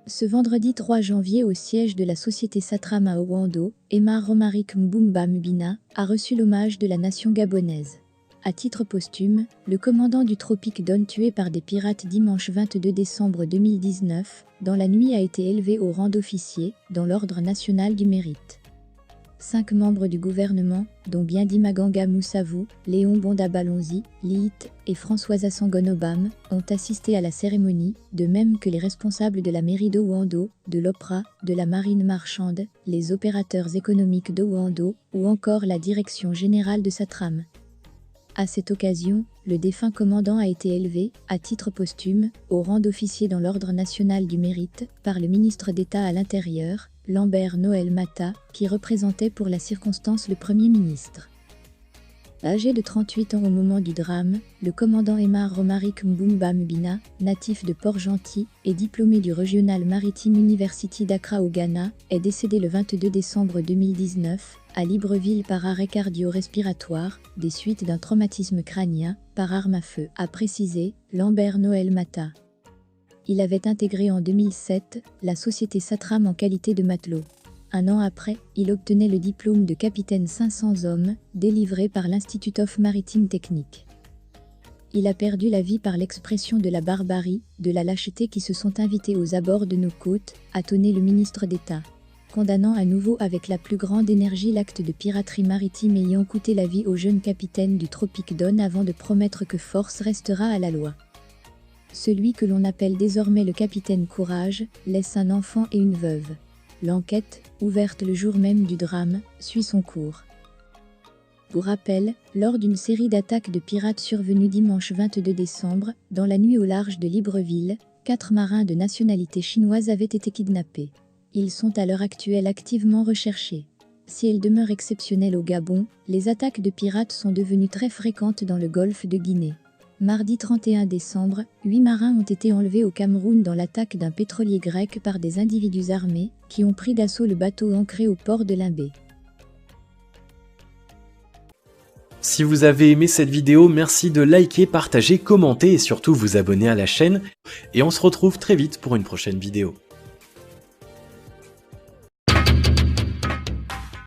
Ce vendredi 3 janvier au siège de la société Satram à Owando, Emma Romaric Mbumba Mbina a reçu l'hommage de la nation gabonaise. À titre posthume, le commandant du Tropique Don tué par des pirates dimanche 22 décembre 2019, dans la nuit a été élevé au rang d'officier, dans l'Ordre national du mérite. 5 membres du gouvernement, dont Bindi Maganga Moussavou, Léon Bonda Balonzi, Liit et Françoise Assangon-Obam, ont assisté à la cérémonie, de même que les responsables de la mairie d'Owando, de l'Opra, de la marine marchande, les opérateurs économiques d'Owando ou encore la direction générale de Satram. À cette occasion, le défunt commandant a été élevé, à titre posthume, au rang d'officier dans l'Ordre national du mérite, par le ministre d'État à l'Intérieur, Lambert Noël Mata, qui représentait pour la circonstance le Premier ministre. Âgé de 38 ans au moment du drame, le commandant Emma Romaric Mbumba Mbina, natif de Port-Gentil et diplômé du Regional Maritime University d'Accra au Ghana, est décédé le 22 décembre 2019, à Libreville par arrêt cardio-respiratoire, des suites d'un traumatisme crânien, par arme à feu, a précisé Lambert Noël Mata. Il avait intégré en 2007 la société Satram en qualité de matelot. Un an après, il obtenait le diplôme de capitaine 500 hommes, délivré par l'Institut of Maritime Technique. Il a perdu la vie par l'expression de la barbarie, de la lâcheté qui se sont invités aux abords de nos côtes, a tonné le ministre d'État, condamnant à nouveau avec la plus grande énergie l'acte de piraterie maritime ayant coûté la vie au jeune capitaine du Tropique Don avant de promettre que force restera à la loi. Celui que l'on appelle désormais le capitaine Courage, laisse un enfant et une veuve. L'enquête, ouverte le jour même du drame, suit son cours. Pour rappel, lors d'une série d'attaques de pirates survenues dimanche 22 décembre, dans la nuit au large de Libreville, 4 marins de nationalité chinoise avaient été kidnappés. Ils sont à l'heure actuelle activement recherchés. Si elles demeurent exceptionnelles au Gabon, les attaques de pirates sont devenues très fréquentes dans le golfe de Guinée. Mardi 31 décembre, 8 marins ont été enlevés au Cameroun dans l'attaque d'un pétrolier grec par des individus armés, qui ont pris d'assaut le bateau ancré au port de Limbé. Si vous avez aimé cette vidéo, merci de liker, partager, commenter et surtout vous abonner à la chaîne. Et on se retrouve très vite pour une prochaine vidéo.